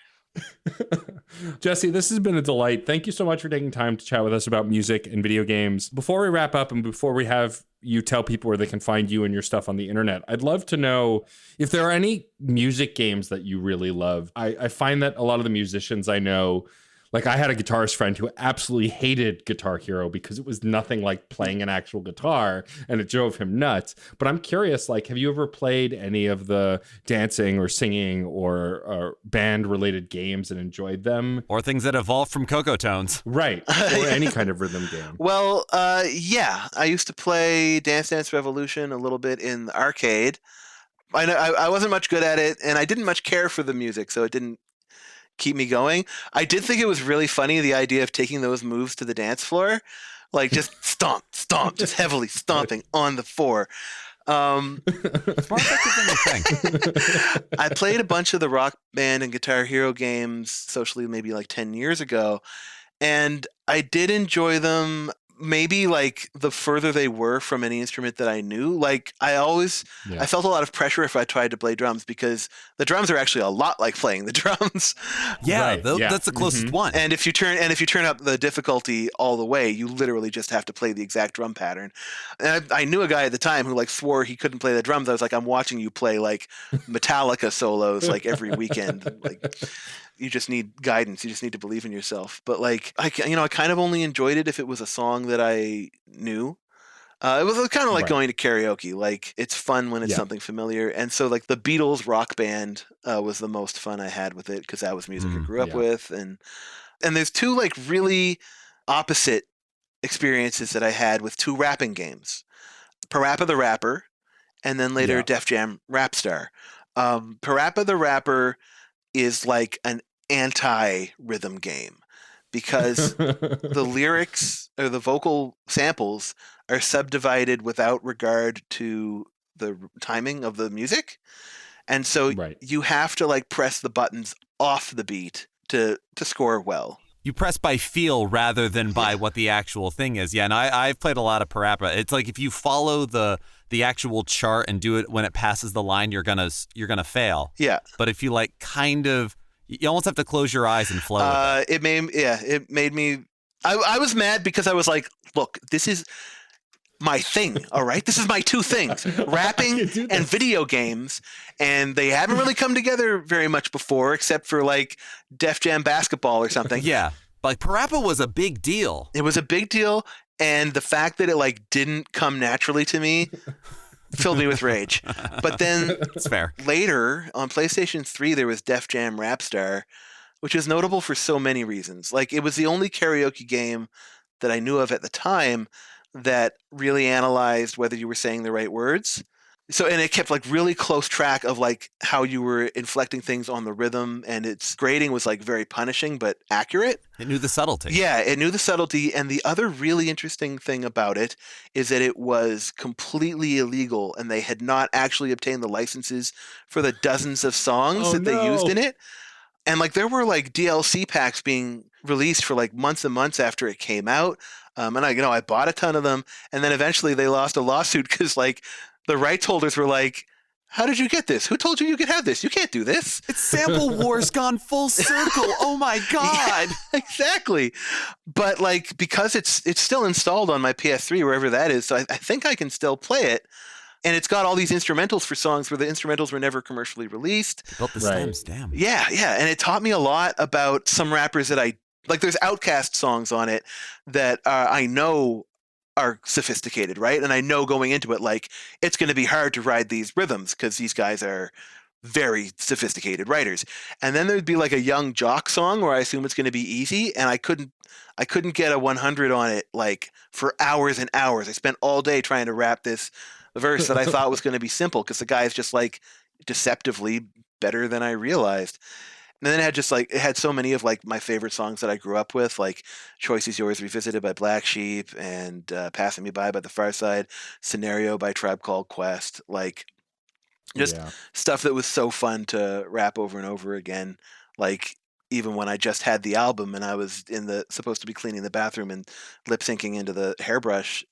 S2: Jesse, this has been a delight. Thank you so much for taking time to chat with us about music and video games. Before we wrap up and before we have you tell people where they can find you and your stuff on the internet, I'd love to know if there are any music games that you really love. I find that a lot of the musicians I know, like I had a guitarist friend who absolutely hated Guitar Hero because it was nothing like playing an actual guitar and it drove him nuts. But I'm curious, like, have you ever played any of the dancing or singing or band related games and enjoyed them?
S1: Or things that evolved from Cocoa Tones.
S2: Right. Or any kind of rhythm game.
S3: Well, yeah. I used to play Dance Dance Revolution a little bit in the arcade. I wasn't much good at it and I didn't much care for the music, so it didn't keep me going. I did think it was really funny, the idea of taking those moves to the dance floor, like just stomp, just heavily stomping on the floor.
S1: It's more effective than you think.
S3: I played a bunch of the Rock Band and Guitar Hero games socially maybe like 10 years ago, and I did enjoy them maybe like the further they were from any instrument that I knew. Like I felt a lot of pressure if I tried to play drums because the drums are actually a lot like playing the drums.
S1: Yeah, that's the closest one.
S3: And if you turn up the difficulty all the way, you literally just have to play the exact drum pattern. And I knew a guy at the time who like swore he couldn't play the drums. I was like, I'm watching you play like Metallica solos like every weekend. Like you just need guidance. You just need to believe in yourself. But like, I kind of only enjoyed it if it was a song that I knew. It was kind of like going to karaoke. Like it's fun when it's something familiar. And so like the Beatles Rock Band was the most fun I had with it because that was music I grew up with. And And there's two like really opposite experiences that I had with two rapping games. Parappa the Rapper, and then later
S2: Yeah.
S3: Def Jam Rap Star. Parappa the Rapper is like an anti-rhythm game because the lyrics or the vocal samples are subdivided without regard to the timing of the music. And so
S2: Right.
S3: you have to like press the buttons off the beat to score well.
S1: You press by feel rather than by what the actual thing is. Yeah, and I've played a lot of Parappa. It's like if you follow the actual chart and do it when it passes the line, you're gonna fail.
S3: Yeah.
S1: But if you like kind of, you almost have to close your eyes and flow with it.
S3: It made me. I was mad because I was like, look, this is my thing. All right, this is my two things: rapping and video games, and they haven't really come together very much before, except for like Def Jam Basketball or something.
S1: Yeah, like Parappa was a big deal.
S3: It was a big deal, and the fact that it like didn't come naturally to me filled me with rage. But then
S1: It's fair.
S3: later on PlayStation 3, there was Def Jam Rap Star, which is notable for so many reasons. Like it was the only karaoke game that I knew of at the time that really analyzed whether you were saying the right words. So, and it kept like really close track of like how you were inflecting things on the rhythm, and its grading was like very punishing but accurate.
S1: It knew the subtlety.
S3: Yeah, it knew the subtlety. And the other really interesting thing about it is that it was completely illegal, and they had not actually obtained the licenses for the dozens of songs they used in it. And like there were like DLC packs being released for like months and months after it came out. And I bought a ton of them, and then eventually they lost a lawsuit because like the rights holders were like, "How did you get this? Who told you you could have this? You can't do this."
S1: It's Sample Wars gone full circle. Oh my God.
S3: Yeah, exactly. But like because it's still installed on my PS3 wherever that is, so I think I can still play it. And it's got all these instrumentals for songs where the instrumentals were never commercially released.
S1: Built the stems, damn.
S3: Yeah. And it taught me a lot about some rappers that I like. There's Outkast songs on it that I know are sophisticated, right? And I know going into it, like, it's going to be hard to ride these rhythms because these guys are very sophisticated writers. And then there'd be like a Young Jock song where I assume it's going to be easy, and I couldn't get a 100 on it like for hours and hours. I spent all day trying to rap this verse that I thought was going to be simple because the guy is just like deceptively better than I realized. And then it had so many of like my favorite songs that I grew up with, like Choice Is Yours Revisited by Black Sheep, and Passing Me By the Far Side, Scenario by Tribe Called Quest, like just stuff that was so fun to rap over and over again. Like even when I just had the album and I was supposed to be cleaning the bathroom and lip syncing into the hairbrush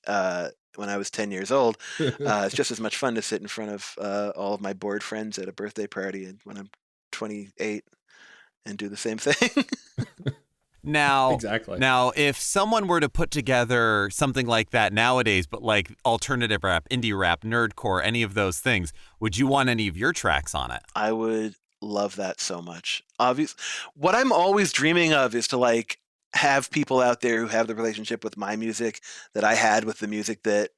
S3: when I was 10 years old, it's just as much fun to sit in front of all of my bored friends at a birthday party when I'm 28 and do the same thing.
S1: Now,
S2: exactly.
S1: Now, if someone were to put together something like that nowadays, but like alternative rap, indie rap, nerdcore, any of those things, would you want any of your tracks on it?
S3: I would love that so much. Obviously, what I'm always dreaming of is to like have people out there who have the relationship with my music that I had with the music that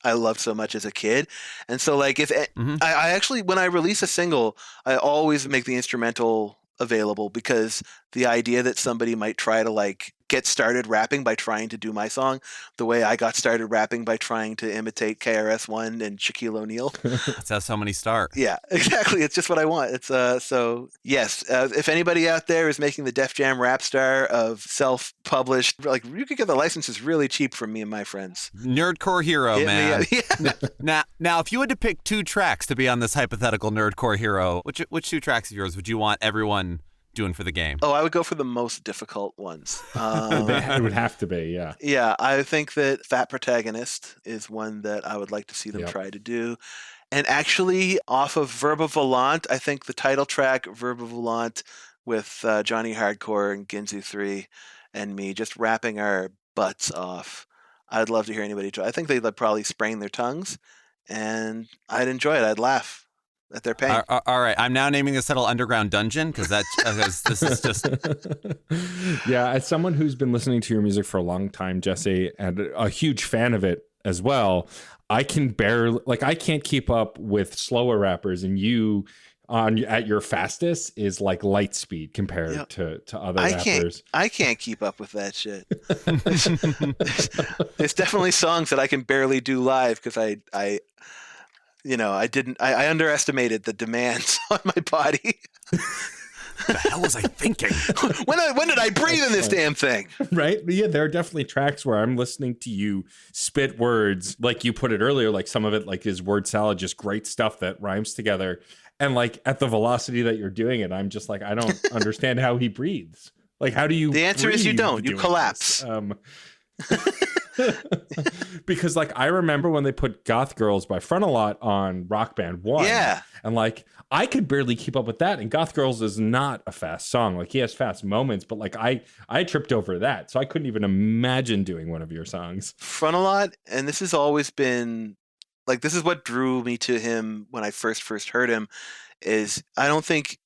S3: I loved so much as a kid. And so like if I actually, when I release a single, I always make the instrumental available because the idea that somebody might try to like get started rapping by trying to do my song the way I got started rapping by trying to imitate KRS-One and Shaquille O'Neal.
S1: That's how so many start.
S3: Yeah, exactly. It's just what I want. It's so yes. If anybody out there is making the Def Jam Rap Star of self-published, like you could get the licenses really cheap from me and my friends.
S1: Nerdcore hero,
S3: Hit
S1: man.
S3: Yeah.
S1: Now, if you had to pick two tracks to be on this hypothetical nerdcore hero, which two tracks of yours would you want everyone doing for the game?
S3: Oh, I would go for the most difficult ones.
S2: It would have to be, yeah.
S3: Yeah, I think that Fat Protagonist is one that I would like to see them try to do. And actually, off of Verba Volant, I think the title track, Verba Volant, with Johnny Hardcore and Ginzu 3 and me just rapping our butts off. I'd love to hear anybody try. I think they'd probably sprain their tongues, and I'd enjoy it. I'd laugh at their pain.
S1: All right, I'm now naming this title Underground Dungeon because this is just...
S2: Yeah, as someone who's been listening to your music for a long time, Jesse, and a huge fan of it as well, I can't keep up with slower rappers, and you at your fastest is like light speed compared to other rappers.
S3: I can't keep up with that shit. There's definitely songs that I can barely do live because I underestimated the demands on my body.
S1: The hell was I thinking?
S3: When did I breathe in this damn thing?
S2: Right? But yeah, there are definitely tracks where I'm listening to you spit words, like you put it earlier, like some of it like is word salad, just great stuff that rhymes together. And like at the velocity that you're doing it, I'm just like, I don't understand how he breathes. Like, how do you?
S3: The answer is you don't. You collapse.
S2: Because like I remember when they put Goth Girls by Frontalot on Rock Band 1.
S3: Yeah.
S2: And like I could barely keep up with that. And Goth Girls is not a fast song. Like he has fast moments, but like I tripped over that. So I couldn't even imagine doing one of your songs.
S3: Frontalot, and this has always been like, this is what drew me to him when I first heard him, is I don't think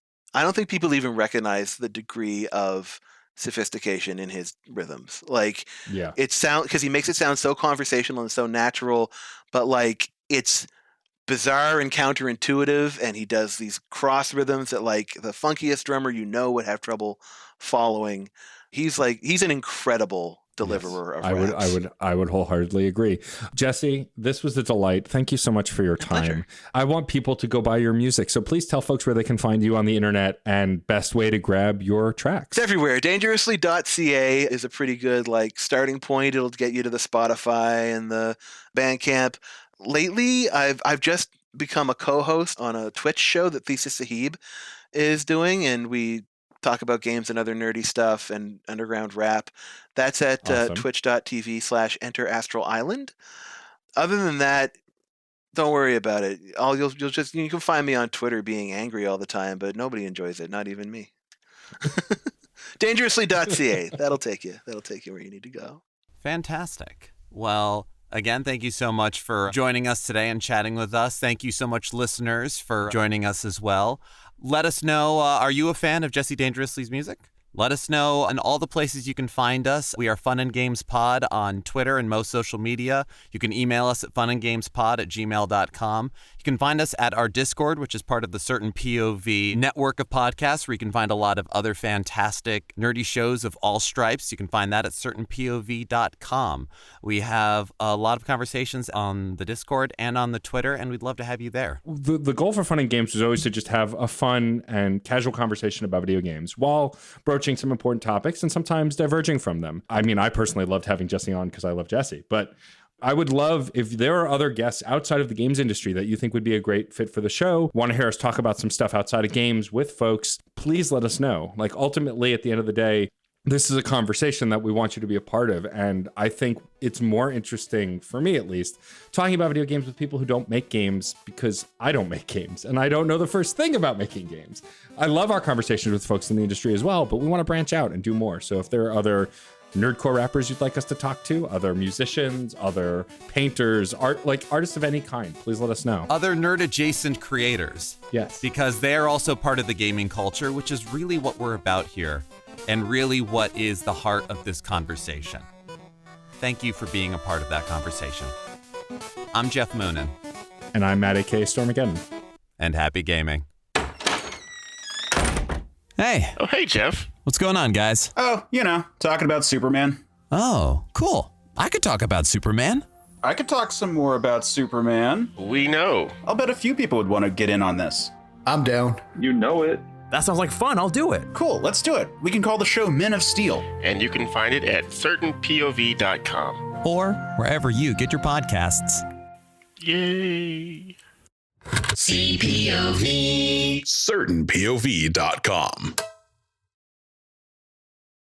S3: people even recognize the degree of sophistication in his rhythms. Like,
S2: yeah,
S3: it sound, because he makes it sound so conversational and so natural, but like it's bizarre and counterintuitive, and he does these cross rhythms that like the funkiest drummer would have trouble following. He's an incredible deliverer of raps.
S2: I would wholeheartedly agree. Jesse, this was a delight. Thank you so much for your time.
S3: Pleasure.
S2: I want people to go buy your music, so please tell folks where they can find you on the internet and best way to grab your tracks.
S3: It's everywhere. Dangerously.ca is a pretty good like starting point. It'll get you to the Spotify and the Bandcamp. Lately, I've just become a co-host on a Twitch show that Thesis Sahib is doing, and we talk about games and other nerdy stuff and underground rap. That's at
S2: Awesome.
S3: twitch.tv/Enter Astral Island. Other than that, don't worry about it. You can find me on Twitter being angry all the time, but nobody enjoys it, not even me. Dangerously.ca. That'll take you where you need to go.
S1: Fantastic. Well, again, thank you so much for joining us today and chatting with us. Thank you so much, listeners, for joining us as well. Let us know, are you a fan of Jesse Dangerously's music? Let us know in all the places you can find us. We are Fun and Games Pod on Twitter and most social media. You can email us at funandgamespod@gmail.com. You can find us at our Discord, which is part of the Certain POV network of podcasts, where you can find a lot of other fantastic nerdy shows of all stripes. You can find that at certainpov.com. We have a lot of conversations on the Discord and on the Twitter, and we'd love to have you there.
S2: The goal for Fun and Games was always to just have a fun and casual conversation about video games while broaching some important topics and sometimes diverging from them. I mean, I personally loved having Jesse on because I love Jesse, but I would love if there are other guests outside of the games industry that you think would be a great fit for the show, want to hear us talk about some stuff outside of games with folks, please let us know. Like, ultimately, at the end of the day, this is a conversation that we want you to be a part of. And I think it's more interesting, for me at least, talking about video games with people who don't make games, because I don't make games and I don't know the first thing about making games. I love our conversations with folks in the industry as well, but we want to branch out and do more. So if there are other nerdcore rappers you'd like us to talk to, other musicians, other painters, artists of any kind, please let us know.
S1: Other nerd adjacent creators.
S2: Yes.
S1: Because they're also part of the gaming culture, which is really what we're about here, and really what is the heart of this conversation. Thank you for being a part of that conversation. I'm Jeff Moonen.
S2: And I'm Matt A.K. Stormageddon.
S1: And happy gaming. Hey.
S4: Oh, hey, Jeff.
S1: What's going on, guys?
S4: Oh, talking about Superman.
S1: Oh, cool. I could talk about Superman.
S4: I could talk some more about Superman.
S5: We know.
S4: I'll bet a few people would want to get in on this.
S6: I'm down.
S5: You know it.
S7: That sounds like fun. I'll do it.
S4: Cool, let's do it. We can call the show Men of Steel.
S5: And you can find it at certainpov.com.
S1: Or wherever you get your podcasts.
S5: Yay.
S6: CPOV.
S8: certainpov.com.